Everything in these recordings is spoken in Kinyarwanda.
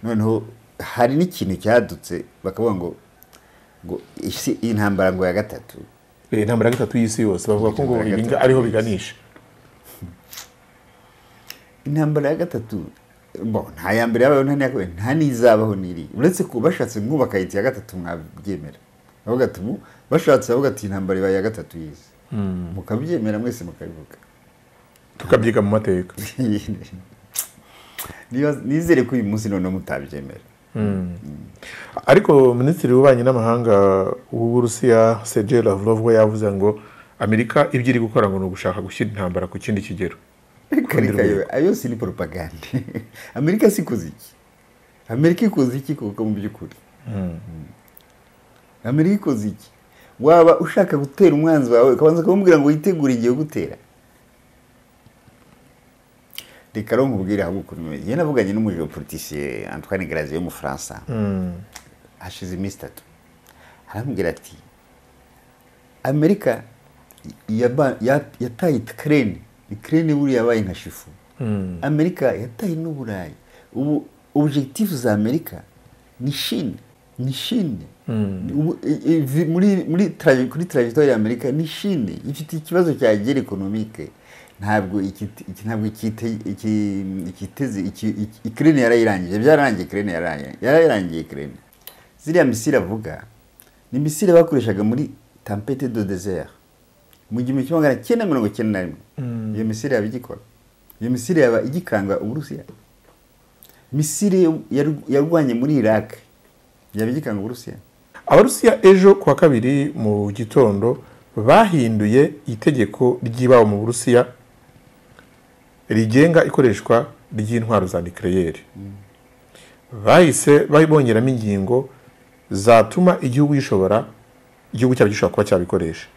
noneho hari n'ikintu cyadutse bakavuga ngo isi intambara ngo ya gatatu intambara ya gatatu y'isi yose bavuga ko ngo ariho biganisha intambara ya gatatu nta ya mbere yabayeho nta n'izabaho n'iri uretse ko bashatse nkubaka ya gatatu mwabyemera bavuga ati bashatse bavuga ati intambara ibaye ya gatatu y'isi mukabyemera mwese mukabivuga tukabyiga mu mateka nizere ko uyu munsi noneho mutabyemera ariko minisitiri w'ububanyi n'amahanga w'Uburusiya Sergei Lavrov we yavuze ngo Amerika ibyo iri gukora ngo ni ugushaka gushyira intambara ku kindi kigero ayo si ni propaganda Amerika sikoze iki Amerika ikoze iki kuko mu by'ukuri Amerika ikoze iki waba ushaka gutera umwanzi wawe ukabanza kumubwira ngo yitegure igihe gutera reka ro nkubwira aho ukuntu ye navuganye n'umugeopoliticien Antoine Grazier yo mu France hashize iminsi 3 arambwira ati Amerika yataye Ukraine buri yabaye nka shifu Amerika yataye n'Uburayi ubu objectif za Amerika ni Chine muri trajectoire ya Amerika ni Chine ifite ikibazo cya guerre économique ntabwo ikiteze Ukraine yarayirangije byarangiye Ukraine yarayirangiye Ukraine ziriya misile avuga ni misile bakoreshaga muri tempête de désert mu gihe 1991 iyo misile yabigikora iyo misile yaba igikanga Uburusiya misile yarwanye muri Iraq yabigikanga Uburusiya Abarusiya ejo kwa kabiri mu gitondo bahinduye itegeko ry'ibaho mu Burusiya rigenga ikoreshwa ry'intwaro za nucléaire bahise babongeramo ingingo zatuma igihugu cyabo gishobora kuba cyabikoresha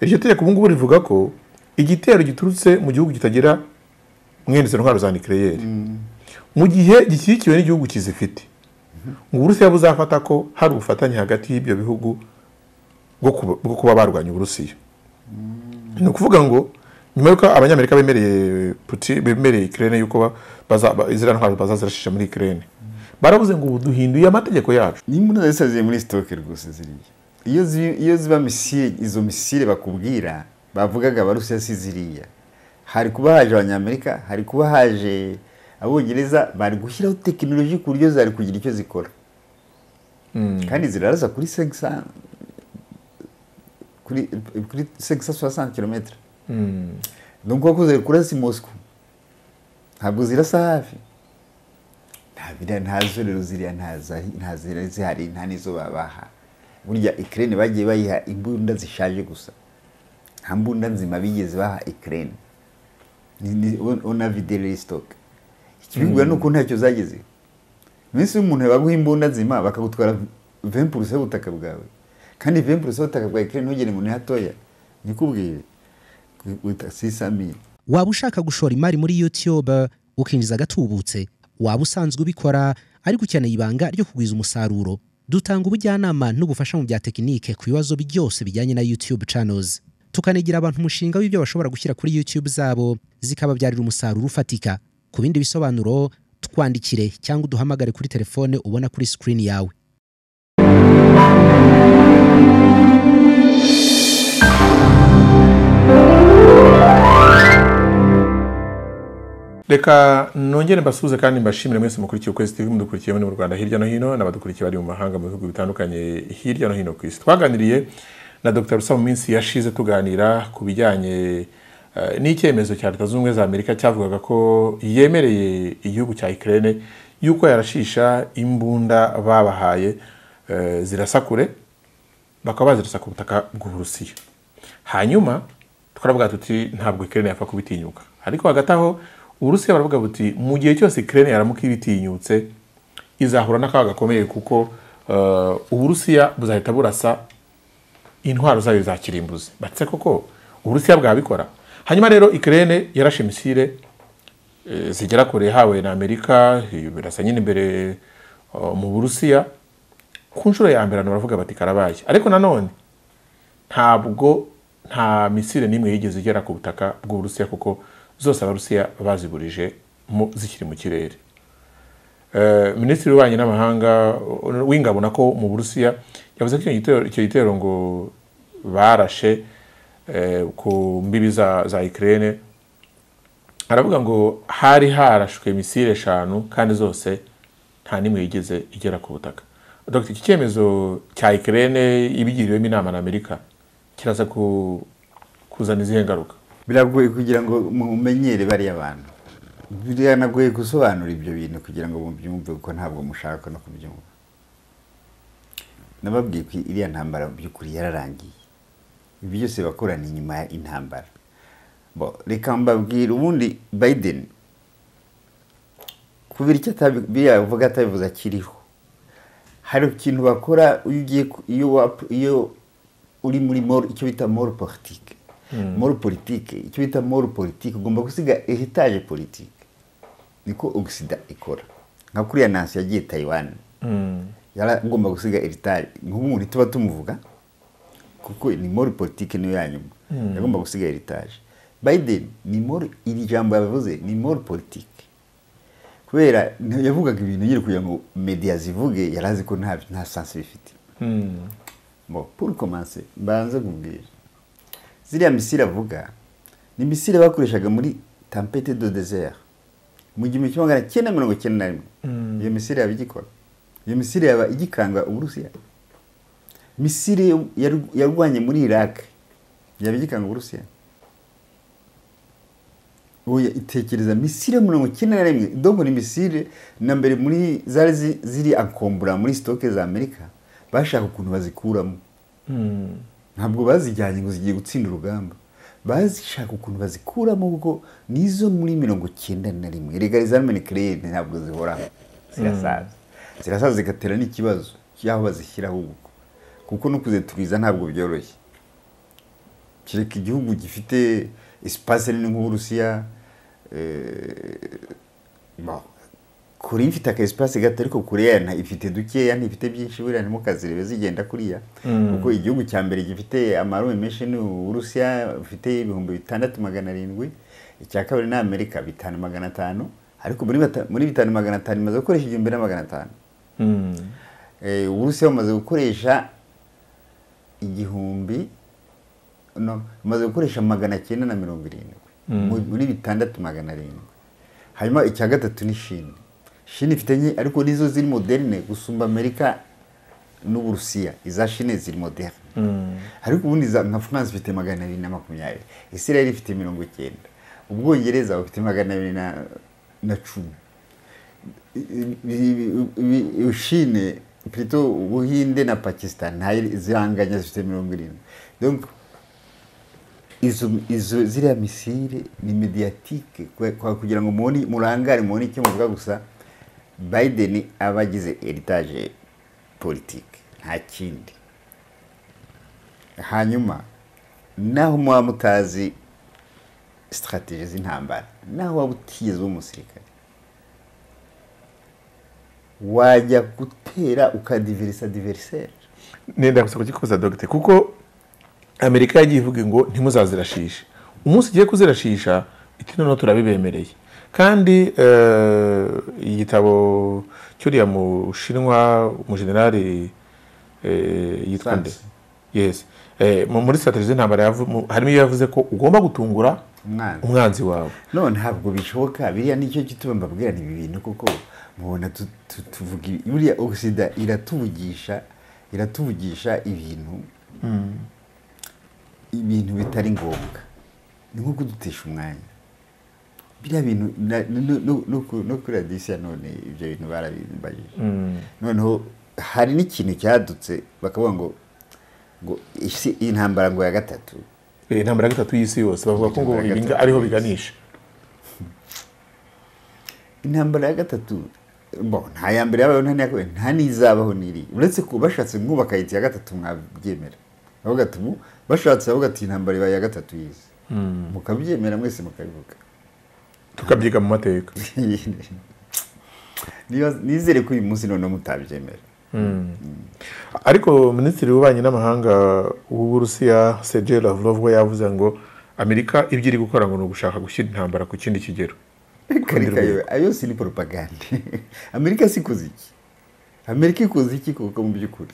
iryo tegeko ubu ngubu rivuga ko igitero giturutse mu gihugu kitagira mwene izo ntwaro za nucléaire mu gihe gishyigikiwe n'igihugu kizifite ngo Uburusiya buzafata ko hari ubufatanye hagati y'ibyo bihugu bwo kuba barwanya Uburusiya ni ukuvuga ngo nyuma yuko abanyamerika bemereye Ukraine yuko izira ntwaro bazazirashisha muri Ukraine baravuze ngo duhinduye amategeko yacu ni muri zasaziye muri stock rwose ziriya iyo ziba misile izo misile bakubwira bavugaga Abarusiya si ziriya hari kuba haje abanyamerika hari kuba haje Abongereza bari gushyiraho tekinoloji ku buryo zari kugira icyo zikora kandi ziraraza kuri 500 kuri 560 km donc ko zari kurasa Moscow ntabwo zirasa hafi ntazo rero ziriya ntazira zihari nta nizo babaha burya Ukraine bagiye bayiha imbunda zishaje gusa nta mbunda nzima bigeze baha Ukraine on a vidé les stocks ikibigwa nuko ntacyo zageze minsi umuntu baguha imbunda nzima bakagutwara 20% y'ubutaka bwawe kandi 20% y'ubutaka bwa Ukraine ntugere ngo ni hatoya nikubwire waba ushaka gushora imari muri YouTube ukinjiza gatubutse waba usanzwe ubikora ariko ukeneye ibanga ryo kugwiza umusaruro dutanga ubujyanama n'ubufasha mu bya tekinike ku bibazo byose bijyanye na YouTube channels tukanigira abantu umushinga w'ibyo bashobora gushyira kuri YouTube zabo zikababyarira umusaruro ufatika ku bindi bisobanuro twandikire cyangwa uduhamagare kuri telefone ubona kuri screen yawe reka nongere mbasuze kandi mbashimire mwese mukurikiye Ukwezi TV mudukurikiye mu Rwanda hirya no hino n'abadukurikiye bari mu mahanga mu bihugu bitandukanye hirya no hino ku isi twaganiriye na Dr. Rusa mu minsi yashize tuganira ku bijyanye n'icyemezo cya Leta Zunze Ubumwe za Amerika cyavugaga ko yemereye igihugu cya Ukraine yuko yarashisha imbunda babahaye zirasakure bakaba bazirasa ku butaka bw'Uburusiya hanyuma twaravuga tuti ntabwo Ukraine yapfa kubitinyuka ariko hagati aho Uburusiya baravuga buti mu gihe cyose Ukraine yaramuka ibitinyutse izahura n'akaga gakomeye kuko Uburusiya buzahita burasa intwaro zayo za kirimbuzi batse koko Uburusiya bwabikora hanyuma rero Ukraine yarashe misile zigera kure hawe na Amerika birasa nyine imbere mu Burusiya ku nshuro ya mbere baravuga bati karabaye ariko nanone ntabwo nta misile nimwe yigeze igera ku butaka bw'Uburusiya kuko zose Abarusiya baziburije zikiri mu kirere Minisitiri w'ububanyi n'amahanga w'ingabo nako mu Burusiya yavuze ko icyo gitero ngo barashe ku mbibi za Ukraine. Aravuga ngo hari harashwe misile 5 kandi zose nta nimwe yigeze igera ku butaka. Dr. iki cyemezo cya Ukraine ibigiriwemo inama na Amerika kiraza kuzana izihe ngaruka? Biragoye kugira ngo mumenyere bari abantu. Biranagoye gusobanura ibyo bintu kugira ngo mubyumve kuko ntabwo mushaka no kubyumva. Nababwiye ko iriya ntambara by'ukuri yararangiye. Ibi byose bakorana inyuma ya intambara. Reka mbabwira ubundi Biden kubera icyo atavuga atabivuza kiriho. Hari ikintu bakora iyo uri muri icyo bita mort politique. Mort politique, icyo bita mort politique ugomba gusiga heritage politique. Niko Occident ikora. Nka kuriya Nancy yagiye Taiwan. Yara ugomba gusiga heritage. Nk'umuntu tuba tumuvuga kuko ni mort politique niyo yanyuma. Yagomba gusiga heritage. Biden ni mort iri jambo yavuze ni mort politique. Kubera yavugaga ibintu nyiri kugira ngo media zivuge yarazi ko nta sens bifite. Pour commencer, banza kumbwira. Ziriya misile avuga ni misile bakoreshaga muri tempête de désert. Mu 1991 iyo misile yabigikora. Iyo misile yaba igikanga Uburusiya. Misile yarwanye muri Iraq yabigikanga Uburusiya. Oya itekereza misile 91 donc ni misile na mbere muri ziri akombura muri stoke za Amerika bashaka ukuntu bazikuramo. Ntabwo bazijyanye ngo zigiye gutsinda urugamba. Bazishaka ukuntu bazikuramo kuko nizo muri 91. Legalization nucléaire ntabwo zihoraho. Zirasaza zigatera n'ikibazo cyaho bazishyiraho ubwo. Kuko no kuzeturiza ntabwo byoroshye. Kireka igihugu gifite espace nini nk'Uburusiya Korea ifite aka espace gato ariko Korea ifite dukeya ntifite byinshi buriya ntimukazirebe zigenda kuriya kuko igihugu cya mbere gifite amarome menshi ni Uburusiya ufite 6700 icya kabiri na Amerika 5500 ariko muri 5500 maze gukoresha 2500 Uburusiya bumaze gukoresha maze gukoresha 970 muri 6700 hanyuma icya gatatu ni Chine ifite ariko nizo ziri moderne gusumba Amerika n'Uburusiya iza Chine ziri moderne ariko ubundi nka France ifite 220 Israel ifite 90 Ubwongereza bufite 210 Chine plutôt Ubuhinde na Pakistan ziranganya zifite 70 donc izo ziriya misile ni mediatique kwa kugira ngo murangare muone icyo muvuga gusa Biden abagize heritage politique nta kindi. Hanyuma naho muba mutazi strategie z'intambara naho wabutiyezo umusirikare wajya gutera ukadiverisa adversaire. Nenda gusa kugikoza Dr. kuko Amerika yagiye ivuga ngo ntimuzazirashisha. Umunsi igiye kuzirashisha iti none turabibemereye. Kandi igitabo cyuriya mu Shinwa mu generali yitwa nde? Yes. Muri strategie z'intambara harimo yavuze ko ugomba gutungura umwanzi wawe. None ntabwo bishoboka biriya nicyo gituma mbabwira ni ibintu kuko mubona tuvuga buriya Occident iratuvugisha ibintu bitari ngombwa. Ni nko kudutesha umwanya. Biriya bintu no kuri radisiya none ibyo bintu barabimbaje. Noneho hari n'ikintu cyadutse bakavuga ngo intambara ngo ya gatatu. Intambara ya gatatu y'isi yose bavuga ko ngo ibinga ariho biganisha. Intambara ya gatatu nta ya mbere yabaho nta nizabaho niri. Uretse ko bashatse nkubaka yiti ya gatatu mwabyemera. Bavuga ati bashatse bavuga ati intambara ya gatatu y'isi. Mukabyemera mwese mukabivuga. Tukabyiga mu mateka. Nizere ko uyu munsi none mutabyemera. Ariko Minisitiri w'Ububanyi n'Amahanga w'Uburusiya Sergei Lavrov we yavuze ngo Amerika ibyo iri gukora ngo no gushaka gushyira intambara ku kindi kigero. karikayo ayo si ni propaganda. Amerika sikoze iki? Amerika ikoze iki kuko mu by'ukuri?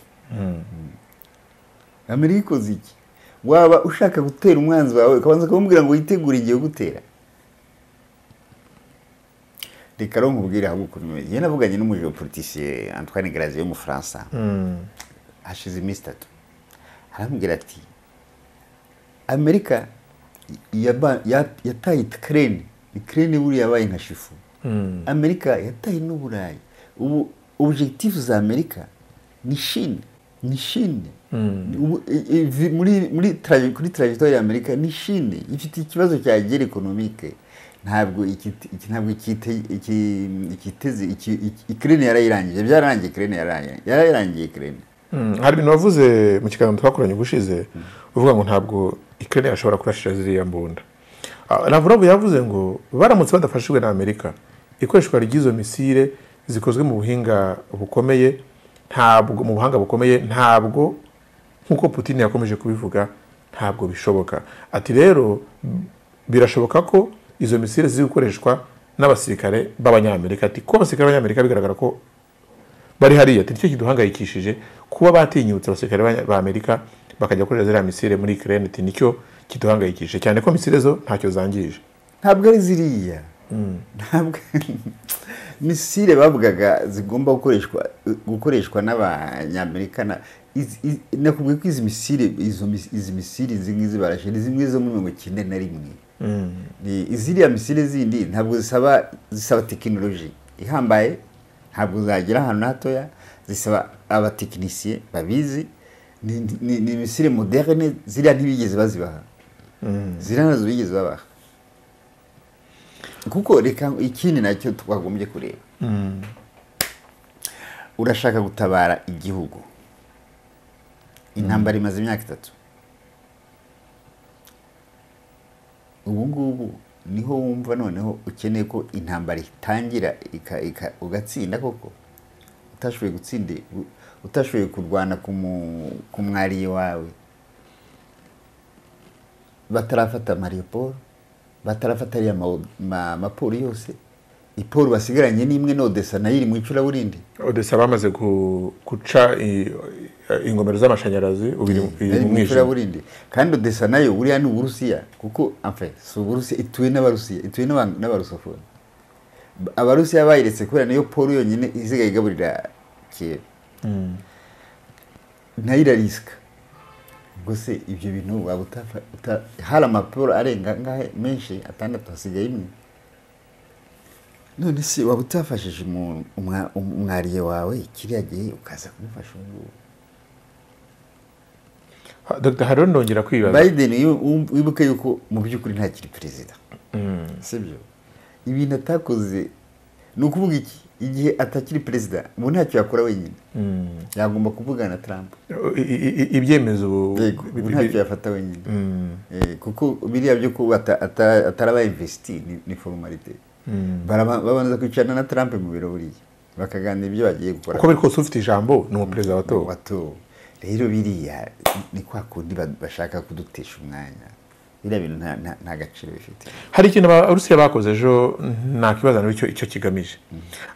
Amerika ikoze iki? Waba ushaka gutera umwanzi wawe ukabanza kumubwira ngo yitegure igiye gutera. Reka ro nkubwira ahubwo kuri ye navuganye n'umugeopoliticien Antoine Grazier mu France. Hashize iminsi 3. Arambwira ati Amerika yataye Ukraine buri yabaye nka shifu. Amerika yataye n'Uburayi. Ubu objectif za Amerika ni Chine. Muri trajectoire ya Amerika ni Chine. Ifite ikibazo cya guerre économique. Ntabwo ikiteze Ukraine yarayirangije. Byarangiye Ukraine yarayirangiye Ukraine. Hari ibintu wavuze mu kiganiro twakoranye gushize uvuga ngo ntabwo Ukraine yashobora kurashira ziriya mbunda. Lavrov yavuze ngo baramutse badafashijwe na Amerika ikoreshwa ry'izo misile zikozwe mu buhinga bukomeye ntabwo nkuko Putin yakomeje kubivuga ntabwo bishoboka. Ati rero birashoboka ko izo misile ziri gukoreshwa n'abasirikare b'abanyamerika. Ati ko abasirikare b'abanyamerika bigaragara ko bari hariya ati nicyo kiduhangayikishije kuba batinyutse abasirikare b'Amerika bakajya gukorera ziriya misile muri Ukraine. Ati nicyo kiduhangayikishije cyane ko misile zo ntacyo zangije. Ntabwo ari ziriya. Ntabwo misile bavugaga zigomba gukoreshwa n'abanyamerika. Nakubwiye ko izi misile zingizi barashe ni zimwe zo mu 1991. Ni iziriya misile zindi ntabwo zisaba tekinoloji ihambaye, ntabwo zagira ahantu hatoya, zisaba abatekinisiye babizi. Ni misile moderne ziriya ntibigeze bazibaha. Ziriya nazo bigeze babaha. Kuko reka ikindi nacyo twagombye kureba. Urashaka gutabara igihugu. Intambara imaze imyaka 3. Ubu niho wumva noneho ukeneye ko intambara itangira ugatsinda koko. Utashoboye kurwana ku mwariye wawe. Batarafata Mariupol, batarafata ariya maporo yose. Iporo basigaranye n'imwe n'Odessa nayo iri mu icuraburindi. Odessa bamaze guca ingomero z'amashanyarazi ubiri mu icuraburindi. Kandi Odessa nayo buriya ni Uburusiya kuko enfin so Uburusiya ituwe n'Abarusiya, ituwe n'Abarusofone. Abarusiya bayiretse kubera niyo poro yonyine izigaye igaburira Kiev. Ntayira risk. Gose ibyo bintu waba hari amaporo arenga ngahe menshi atandatu hasigaye imwe. None se waba utafashije umwariye wawe kiriya gihe ukaza kumufasha ubu. Dr. Haron ndongera kwibaza. Biden wibuke yuko mu by'ukuri nta kiri president. Sibyo. Ibintu atakoze nukuvuga iki igihe atakiri president ubu ntacyo yakora wenyine. Yagomba kuvugana na Trump. Ibyemezo ntacyo yafata wenyine. Kuko biriya byo ko ataraba investi ni formalite. Babanza kwicana na Trump mu biro buriya bakaganira ibyo bagiye gukora. Uko biri kose ufite ijambo ni umuperezida wato. Rero biriya ni kwa kundi bashaka kudutesha umwanya. Biriya bintu nta gaciro bifite. Hari ikintu Abarusiya bakoze ejo nta kibazo n'icyo kigamije.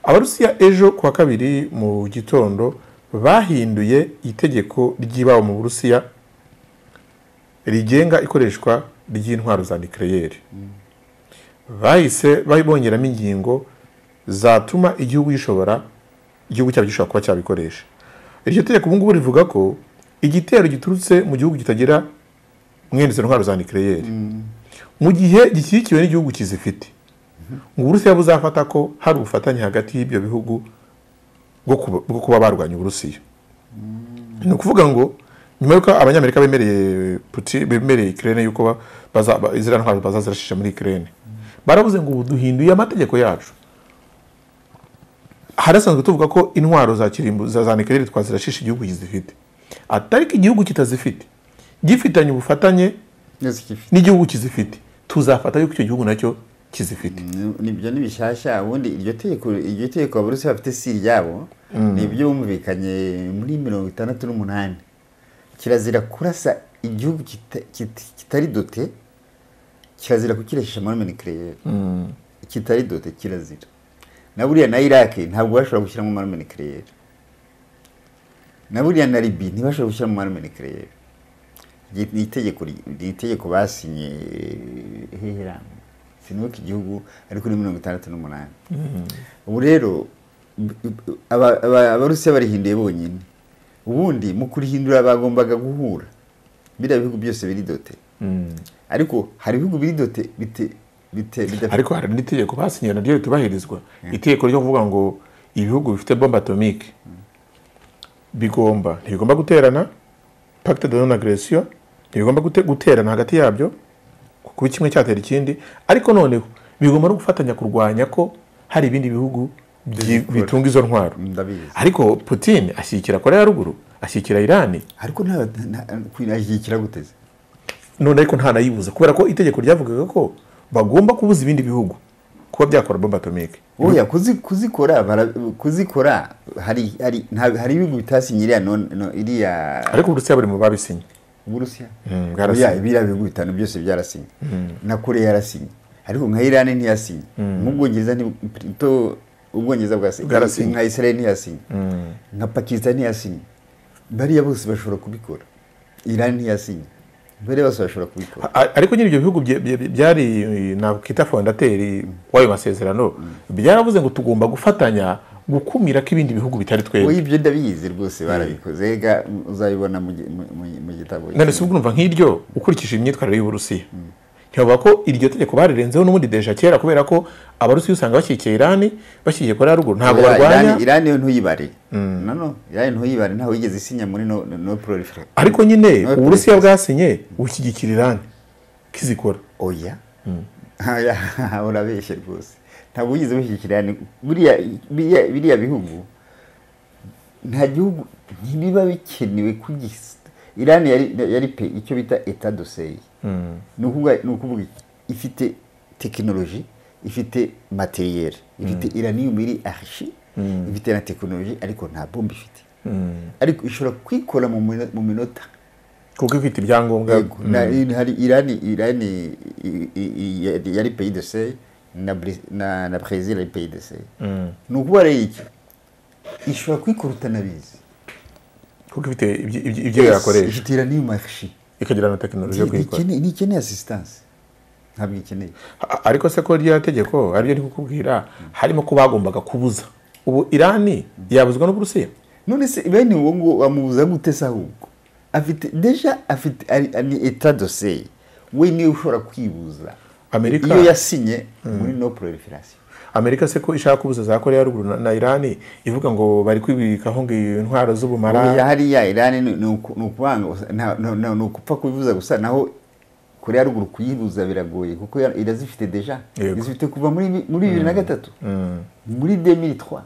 Abarusiya ejo kuwa kabiri mu gitondo bahinduye itegeko ry'ibaho mu Burusiya rigenga ikoreshwa ry'intwaro za nucleaire. Bahise babongeramo ingingo zatuma igihugu cyabo gishobora kuba cyabikoresha. Iryo tegeko ubu ngubu rivuga ko igitero giturutse mu gihugu kitagira mwene izo ntwaro za nucleaire mu gihe gishyigikiwe n'igihugu kizifite ngo Uburusiya buzafata ko hari ubufatanye hagati y'ibyo bihugu bwo kuba barwanya Uburusiya. Ni ukuvuga ngo nyuma yuko abanyamerika bemereye Ukraine yuko izira ntwaro bazazirashisha muri Ukraine, baravuze ngo duhinduye amategeko yacu. Harasanzwe tuvuga ko intwaro za kirimbu za nucleaire twazirashisha igihugu kizifite. Atari ko igihugu kitazifite gifitanye ubufatanye n'igihugu kizifite, tuzafata yuko icyo gihugu nacyo kizifite. Nibyo nibishasha ubundi iryo tegeko Abarusiya bafite si ryabo. Nibyo bumvikanye muri 68. Kirazira kurasa igihugu kitari dote, kirazira kukireshisha muri nucleaire. kitari dote kirazira. Na buriya na Iraq ntabwo bashobora gushyiramo arme nucléaire. Na buriya na Libya ntibashobora gushyiramo arme nucléaire. Ni itegeko basinye hehera sinuka igihugu ariko ni 68. Ubu rero abarusiya barihinduye bonyine. Ubundi mu kurihindura bagombaga guhura bira bihugu byose biri dote. Ariko hari ibihugu biri dote ariko hari n'itegeko basinye naryo tubahirizwa. Itegeko ryo kuvuga ngo ibihugu bifite bombe atomique ntibigomba guterana, pacte de non agression ntibigomba guterana hagati yabyo kuko kimwe cyatera ikindi, ariko noneho bigomba no gufatanya kurwanya ko hari ibindi bihugu bitunga izo ntwaro. Ariko Putin ashyikira Korea ya ruguru, ashyikira Iran, ariko kwinashyikira guteze none ariko nta nayibuza kubera ko itegeko ryavugaga ko bagomba kubuza ibindi bihugu kuba byakora bombe atomique. Oya kuzikora hari ibihugu bitasinyiriya iriya, ariko Uburusiya buri mu babisinye. Uburusiya oya ibira bihugu bitanu byose byarasinye, na Korea yarasinye, ariko nka Iran ntiyasinye, nk'Ubwongereza Ubwongereza bwasinye, nka Israel ntiyasinye, nka Pakistan ntiyasinye. Bariya bose bashobora kubikora. Iran ntiyasinye, bariya bose bashobora kubikora. Ariko nyine ibyo bihugu byari nakita fondateri w'ayo masezerano byaravuze ngo tugomba gufatanya gukumira ko ibindi bihugu bitari twebwe. Ibyo ndabizi rwose barabikoze, ega uzabibona mu gitabo. None se ubwo nk'iryo ukurikije imyitwarire y'Uburusiya ntibavuga ko iryo tegeko barirenzeho n'ubundi deja kera, kubera ko Abarusiya usanga bashyigikiye Iran, bashyigikiye Korea ya ruguru, ntabwo barwanya Iran. Yo ntuyibare Iran ntuyibare, ntaho yigeze isinya muri no proliferation. Ariko nyine Uburusiya bwasinye bushyigikira Iran kizikora. Oya urabeshye rwose, ntabwo yigeze bushyigikira Iran. Biriya bihugu nta gihugu ntibiba bikenewe kugisa. Iran yari pe icyo bita état de seuil. Nukuvuga ifite technologie, ifite matériel, ifite uranium iri archi, ifite na technologie, ariko nta bombe ifite. Ariko ishobora kwikora mu minota kuko ifite ibyangombwa. Hari Iran yari pays de seuil, na Brésil yari pays de seuil. Nukuvuga rero iki ishobora kwikora utanabizi kuko ifite ibyo yakoresha, ifite uranium archi, ikagira na technologie yo kwikora. Ni ikeneye assistance, ntabwo ikeneye. Ariko se ko rya tegeko aribyo ndi kukubwira harimo ko bagombaga kubuza. Ubu Iran yabuzwa n'Uburusiya. None se bene uwo ngo bamubuza gute se? Ahubwo afite ni état de seuil, we niwe ushobora kwibuza. Amerika iyo yasinye muri no proliferation. Amerika se ko ishaka kubuza za Korea ya ruguru na Iran, ivuga ngo bari kwibikaho ngo intwaro z'ubumara. Hariya Iran ni ukuvanga no kupfa kubibuza gusa, naho Korea ya ruguru kuyibuza biragoye kuko irazifite deja, izifite kuva muri 2003, muri 2003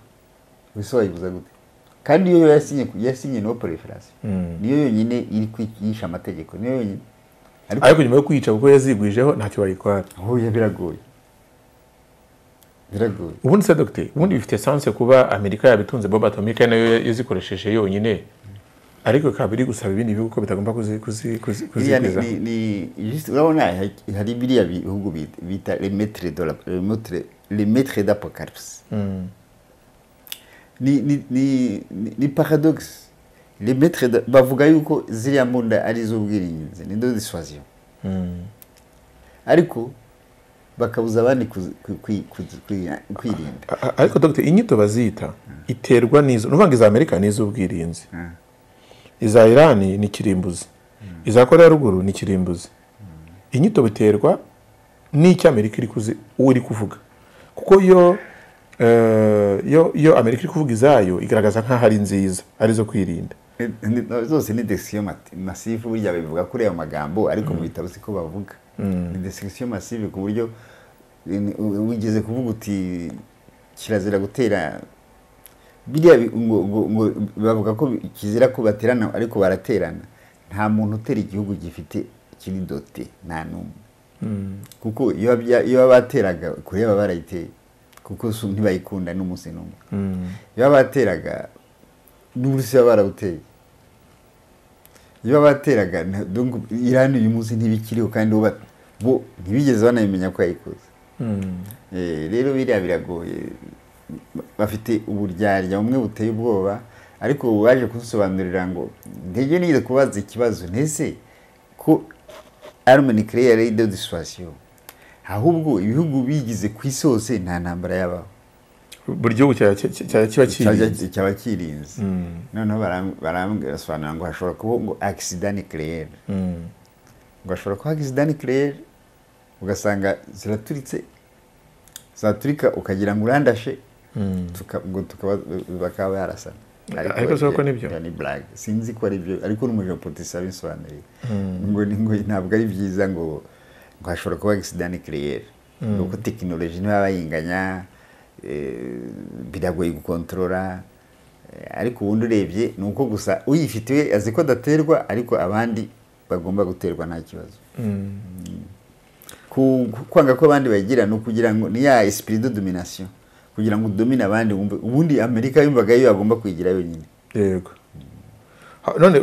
wese wayibuza gute? Kandi iyo yasinye no proliferation, niyo yonyine iri kwigisha amategeko, niyo yonyine. Ariko nyuma yo kwica kuko yazigwijeho ntacyo bayikora. Oya biragoye. Ubundi se Dr. ubundi bifite sense kuba Amerika yabitunze bombe atomique nayo yazikoresheje yonyine, ariko kabiri gusaba ibindi bihugu ko bitagomba kuzikwiza. Ni juste urabona hari biriya bihugu bita les maîtres d'apocalypse. Ni paradoxe. Les maîtres bavuga yuko ziriya mbunda ari z'ubwirinzi, ni do dissuasion. Ariko bakabuza abandi kwirinda. Ariko Dr. inyito bazita iterwa n'izo nuvanga iza Amerika n'iz'ubwirinzi, iza Iran ni kirimbuzi, iza Korea ya ruguru ni kirimbuzi. Inyito biterwa n'icyo Amerika iri kuvuga, kuko yo Amerika iri kuvuga izayo igaragaza nk'aho ari nziza, arizo kwirinda. Zose ni destruction massive, burya bivuga kuri ayo magambo, ariko mu bitabo siko bavuga. Ni destruction massive ku buryo wigeze kuvuga uti kirazira gutera biriya ngo bavuga ko kizira ko baterana, ariko baraterana. Nta muntu utera igihugu gifite kiri dote, nta numwe. Kuko iyo bateraga kuri aba barayiteye kuko ntibayikunda n'umunsi n'umwe. Iyo bateraga n'Uburusiya barawuteye. Iyo bateraga donc Iran uyu munsi ntibikiriho, kandi bo ntibigeze banayimenya ko yayikoze. rero biriya biragoye, bafite uburyarya bumwe buteye ubwoba, ariko ubu waje kunsobanurira ngo ntege nigeze kubaza ikibazo ntese ko arme nucléaire de dissuasion, ahubwo ibihugu bigize ku isi hose nta ntambara yabaho, buri gihugu cyaba kirinze. Noneho barasobanura ngo hashobora kuba ngo accident nucléaire, ngo hashobora kuba accident nucléaire ugasanga ziraturitse, zaturika ukagira ngo urandashe, bakaba barasana. Ariko soko nibyo ni blague, sinzi ko ari byo, ariko n'umujeopolitisi abisobanuriye ngo ntabwo ari byiza, ngo hashobora kuba accident nucléaire kuko tekinoloji niba bayinganya biragoye gukontorora, ariko ubundi urebye ni uko gusa uyifitiwe azi ko adaterwa, ariko abandi bagomba guterwa nta kibazo. Kwanga ko abandi bagira ni ukugira ngo ni ya esprit de domination, kugira ngo udomine abandi wumve, ubundi Amerika yumvaga yo agomba kwigira yonyine. Yego. None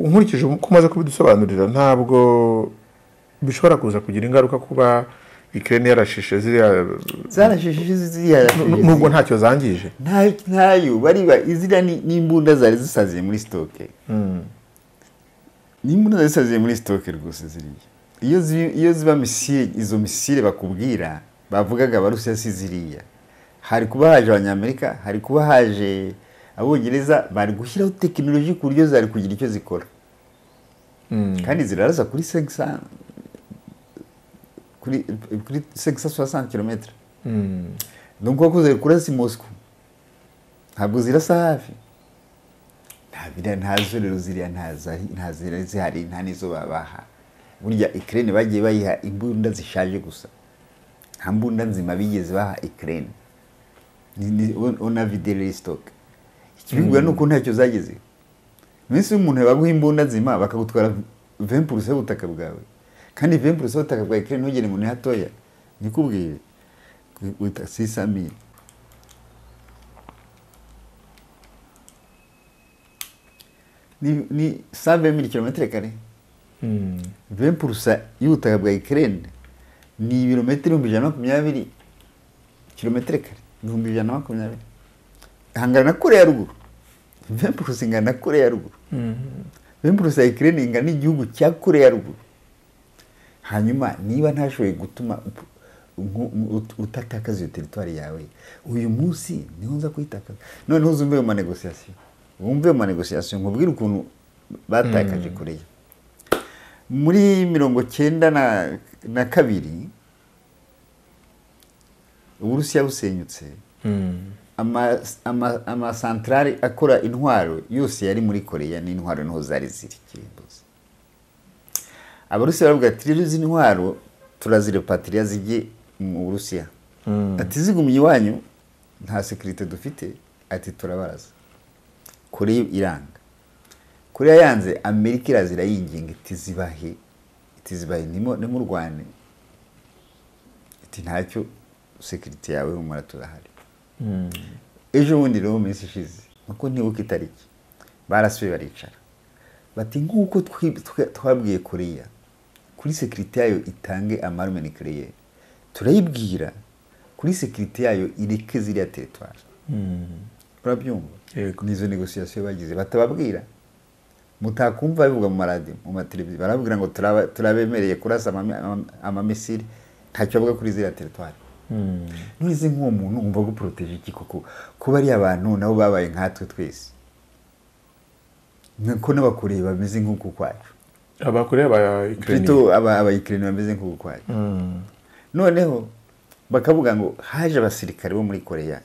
nkurikije uko umaze kubidusobanurira, ntabwo bishobora kuza kugira ingaruka kuba Ukraine yarashishe ziriya nubwo ntacyo zangije? Ntayo, bariba izira n'imbunda zari zisaziye muri stoke. N'imbunda zari zisaziye muri stoke rwose ziriya. Iyo ziba misile, izo misile bakubwira bavugaga Abarusiya si ziriya, hari kuba haje Abanyamerika, hari kuba haje Abongereza, bari gushyiraho tekinoloji ku buryo zari kugira icyo zikora. Kandi zirarasa kuri 500 kuri 560 km. Donc uko zari kurasa i Moscow ntabwo zirasa hafi. Ntazo rero ziriya ntazira zihari, nta nizo babaha. Burya Ukraine bagiye bayiha imbunda zishaje gusa, nta mbunda nzima bigeze baha Ukraine. Ona videre stock. Ikibigwa nuko ntacyo zageze. Mwese umuntu baguha imbunda nzima bakagutwara 20% y'ubutaka bwawe, kandi 20% y'ubutaka bwa Ukraine ntugere mu hatoya, nikubwire wita 600,000. Ni 120,000 km². 20% y'ubutaka bwa Ukraine ni ibirometero 120 km², 120. Hangana na Korea ya ruguru. 20% ingana na Korea ya ruguru. 20% ya Ukraine ingana n'igihugu cya Korea ya ruguru. Hanyuma niba ntashoboye gutuma utatakaza iyo territoire yawe, uyu munsi niho nza kwitakaza. None uzumve mu negotiation. Wumve mu negotiation nkubwira ukuntu batakaje Korea. Muri 1992 Uburusiya busenyutse, ama centrale akora intwaro yose yari muri Korea, n'intwaro niho zari ziri kirimbuzi. Abarusiya baravuga ati rero izi ntwaro turazirepatria zijye mu Burusiya, ati zigumye iwanyu nta security dufite, ati turabaraza. Korea iranga. Korea yanze, Amerika irazira yinginga itizibahe ni mu Rwanda, iti ntacyo security yawe humura turahari. Ejo bundi rero minsi ishize nuko ntibuka itariki, barasuye baricara bati nguko twabwiye Korea kuri security yayo itange amarme nucléaire, turayibwira kuri security yayo ireke ziriya territoire. Urabyumva? Nizo negotiation bagize, batababwira mutakumva bivuga mu radio, mu mateleviziyo barabwira ngo turabemereye kurasa amamisiri, ntacyo bavuga kuri ziriya territoire. Nurize nk'uwo muntu umva guproteger iki koko, kuba ari abantu nabo babaye nkatwe twese, nko n'abakoreye bameze nk'uko kwacu, abakoreye aba Ukraine, aba Ukraine bameze nk'uko kwacu. Noneho bakavuga ngo haje abasirikare bo muri Korea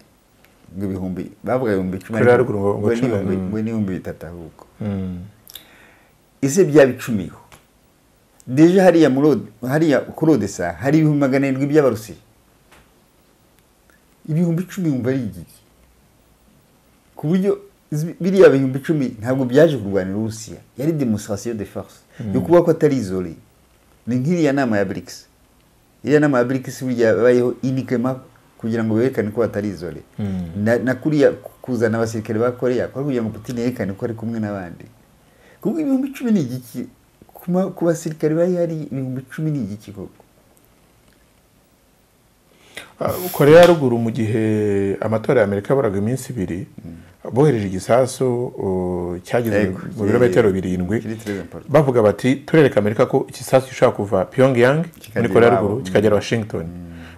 ngo ibihumbi, bavuga 10,000 ngo ni 3,000 ahubwo. Ise byabicumiho deja hariya kuri Odessa hari 700 by'Abarusiya. 10,000 umva ari iki? Ku buryo biriya 10,000 ntabwo byaje kurwanira Urusiya, yari demonstration de force yo kuba ko atari isolé. Ni nk'iriya nama ya BRICS. Iriya nama ya BRICS burya bayeho uniquement kugira ngo berekane ko batari isolé. Na kuriya kuzana abasirikare ba Korea kugira ngo Putin yerekane ko ari kumwe n'abandi. Kuko 10,000 ni igiki? Ku basirikare bari hari 10,000 ni igiki koko? Korea ya ruguru mu gihe amatora ya Amerika yaburaga iminsi 2 bohereje igisasu cyageze mu birometero 7 bavuga bati turereka Amerika ko igisasu gishaka kuva Pyongyang muri Korea ya ruguru kikagera Washington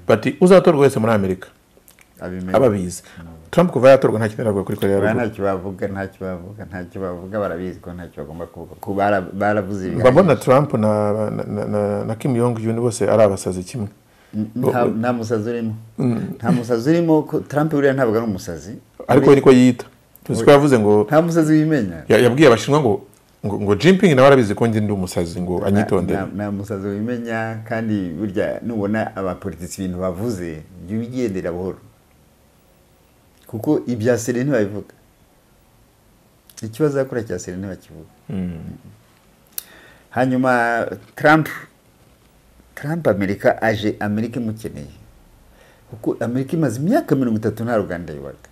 bati uzatorwa wese muri Amerika ababizi. Trump kuva yatorwa nta kintu avuga kuri Korea ya ruguru, ntacyo bavuga barabizi ko ntacyo bagomba kuvuga ko baravuze ibi. Babona Trump na Kim Jong Un bose ari abasazi kimwe. Nta musazi urimo, nta musazi urimo. Trump buriya ntabwo ari umusazi, ariko niko yita. Tuzi ko yavuze ngo nta musazi wimenya. Yabwiye abashinwa ngo Jinping nawe arabizi ko ndi umusazi ngo anyitondere. Nta musazi wimenya, kandi burya nubona abapolitiki ibintu bavuze jya ubigendera buhoro, kuko ibya Sere ntibabivuga. Ikibazo yakora cya Sere ntibakivuga. Hanyuma Trump Amerika aje Amerika imukeneye, kuko Amerika imaze imyaka 30 nta ruganda yubaga.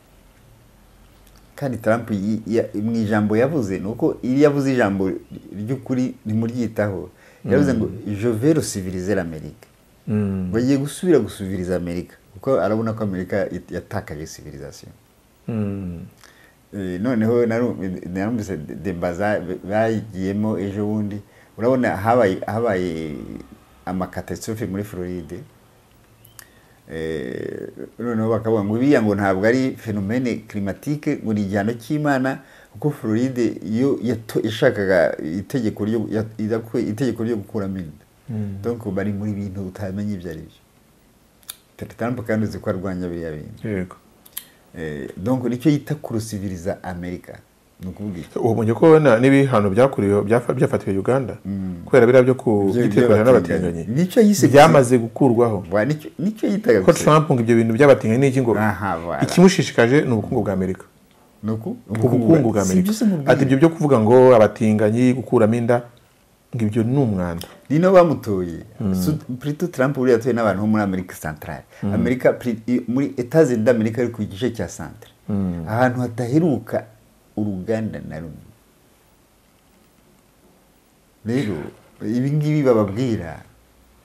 Kandi Trump mu ijambo yavuze nuko iri yavuze ijambo ry'ukuri ntimuryitaho. Yavuze ngo je veux civiliser l'Amérique. Bagiye gusubira gusuviriza Amerika, kuko arabona ko Amerika yatakaje civilisation. Noneho narumvise debaza bagiyemo ejo bundi, urabona habaye amakatastrophe muri Floride. Noneho bakavuga ngo biriya ngo ntabwo ari phénomène climatique, ngo ni igihano cy'Imana, kuko Floride yo ishakaga itegeko ryo gukuramo inda. Donc bari muri bintu utamenye ibyo ari byo. Trump kandi uzi ko arwanya biriya bintu. Yego. Donc nicyo yita kurusiviriza Amerika. Nukuvuga iki? Ubonye ko n'ibihano byakuriwe byafatiwe Uganda kubera bira byo kugitirana n'abatinganyi. Nicyo yise byamaze gukurwaho. Nicyo yitaga ko Trump ngo ibyo bintu by'abatinganyi n'iki ngo ikimushishikaje n'ubukungu bwa Amerika. Nuko ubukungu bwa Amerika. Ati ibyo byo kuvuga ngo abatinganyi gukuramo inda ngibyo n'umwanda. Nino bamutoye. Plutôt Trump uri yatoye n'abantu muri Amerika Centrale. Amerika muri Etats-Unis d'America ari ku gice cya centre. Ahantu hataheruka uruganda na rumwe. Rero ibi ngibi bababwira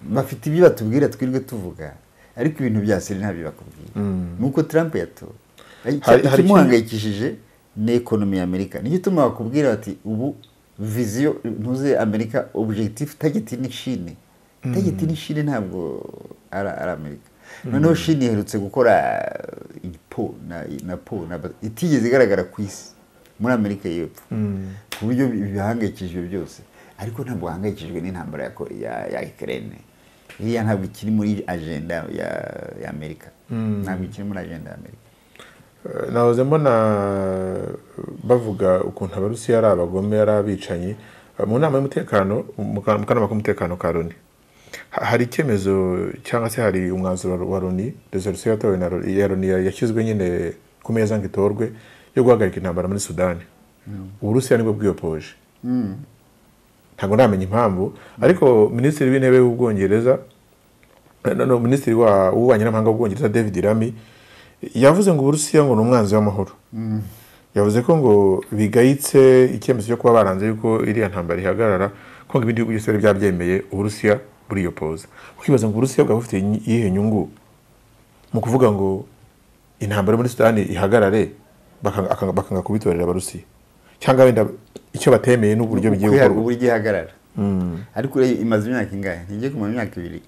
bafite ibyo batubwira twirwe tuvuga, ariko ibintu bya Sere ntabyo bakubwira. Nuko Trump yatoye. Ikimuhangayikishije ni ekonomi ya Amerika. Niyo ituma bakubwira bati ubu vision ntuze Amerika objectif target ni Chine. Target ni Chine ntabwo ara Amerika. Noneho Chine iherutse gukora ipo na itigeze igaragara ku isi muri Amerika y'Epfo. Ku buryo bihangayikishije byose, ariko ntabwo hangayikishijwe n'intambara ya Ukraine. Iriya ntabwo ikiri muri agenda ya Amerika. Ntabwo ikiri muri agenda ya Amerika. Nahoze mbona bavuga ukuntu Abarusiya ari abagome, ari abicanyi mu nama y'umutekano, mu kanama k'umutekano ka Loni. Hari icyemezo cyangwa se hari umwanzuro wa Loni, resolution yatowe na Loni yashyizwe nyine ku meza ngo itorwe yo guhagarika intambara muri Sudani. Uburusiya nibwo bwiyopoje. Ntabwo ndamenya impamvu, ariko minisitiri w'intebe w'Ubwongereza minisitiri w'ububanyi n'amahanga w'Ubwongereza David Lammy yavuze ngo Uburusiya ngo n'umwanzi w'amahoro. Yavuze ko ngo bigayitse icyemezo cyo kuba baranze yuko iriya ntambara ihagarara, ko ngo ibindi bihugu byose byabyemeye Uburusiya buriyopoza. Ukibaza ngo Uburusiya bwa bufite iyihe nyungu mu kuvuga ngo intambara muri Sudani ihagarare bakanga kubitorera Abarusiya, cyangwa wenda icyo batemeye n'uburyo bigiye gukorwa uburyo ihagarara. Ariko imaze imyaka ingahe? Ntigiye kumara imyaka 2.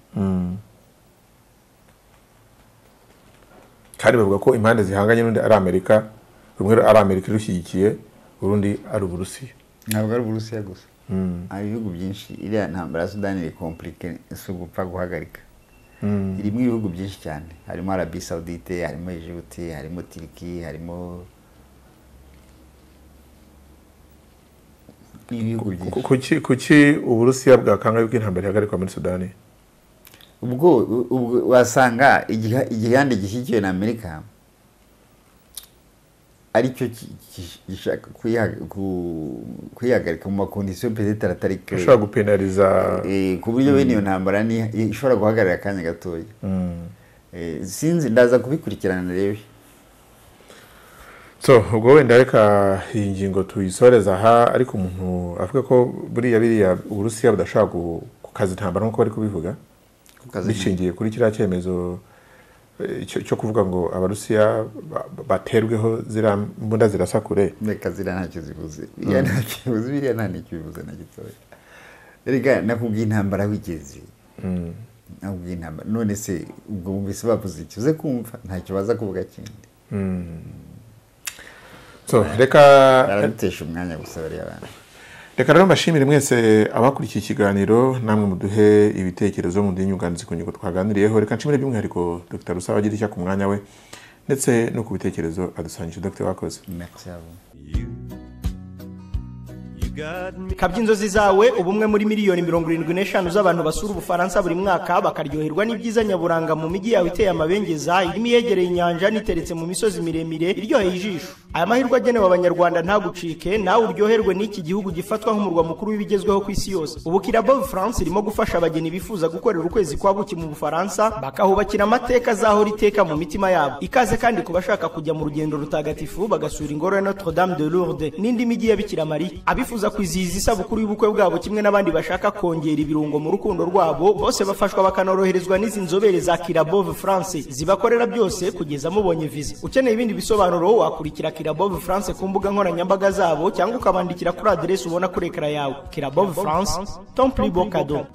Kandi bavuga ko impande zihanganye n'undi ari Amerika, rumwe ari Amerika rushyigikiye, urundi ari Uburusiya. Ntabwo ari Uburusiya gusa. Hari ibihugu byinshi. Iriya ntambara ya Sudani iri compliqué, si ugupfa guhagarika. Irimo ibihugu byinshi cyane. Harimo Arabie Saoudite, harimo Djibouti, harimo Turkey, harimo ibihugu byinshi. Kuki Uburusiya bwakanga yuko intambara ihagarikwa muri Sudani? Ubwo wasanga igihande gishyigikiwe na Amerika aricyo gishaka kwihagarika mu makondisiyo peut-être atari clair, ushobora gupenaliza ku buryo bene iyo ntambara ni ishobora guhagarara akanya gatoya. Sinzi, ndaza kubikurikirana rero. So ubwo wenda reka iyi ngingo tuyisoreza aha, ariko umuntu avuga ko biriya Uburusiya budashaka gukaza intambara nk'uko bari kubivuga bishingiye kuri kiriya cyemezo cyo kuvuga ngo abarusiya baterweho zira mbunda zirasakure reka zira ntacyo zivuze biriya ntacyo bivuze biriya nta n'icyo bivuze na gitoya reka nakubwiye intambara wigeze nakubwiye intambara none se ubwo bumvise bavuze icyo uze kumva ntacyo baza kuvuga kindi so reka baradutesha umwanya gusa bariya abantu reka rero mbashimire mwese abakurikiye ikiganiro namwe muduhe ibitekerezo mu nyunganizi ku ngingo twaganiriyeho reka nshimire by'umwihariko Dr Rusaba agira icyo ku mwanya we ndetse no ku bitekerezo adusangije Dr wakoze merci à vous kabya inzozi zawe ubumwe muri miliyoni 75 z'abantu basura Ubufaransa buri mwaka bakaryoherwa n'ibyiza nyaburanga mu mijyi yawe iteye amabengeza irimo yegereye inyanja niteretse mu misozi miremire iryoheye ijisho aya mahirwe agenewe abanyarwanda ntagucike nawe uryoherwe n'iki gihugu gifatwa nk'umurwa mukuru w'ibigezweho ku isi yose ubu Kirabo France irimo gufasha abageni bifuza gukorera ukwezi kwa buki mu Bufaransa bakahubakira amateka azahora iteka mu mitima yabo ikaze kandi kubashaka kujya mu rugendo rutagatifu bagasura ingoro ya Notre Dame de Lourdes n'indi mijyi ya Bikira Maria abifuza kwizihiza isabukuru y'ubukwe bwabo kimwe n'abandi bashaka kongera ibirungo mu rukundo rwabo bose bafashwa bakanoroherezwa n'izi nzobere za Kirabo France zibakorera byose kugeza mubonye visa ukeneye ibindi bisobanuro wakurikira Kirabo France ku mbuga nkoranyambaga zabo cyangwa ukabandikira kuri adresse ubona kuri ekara yawe. Kirabo France, ton plus beau cadeau.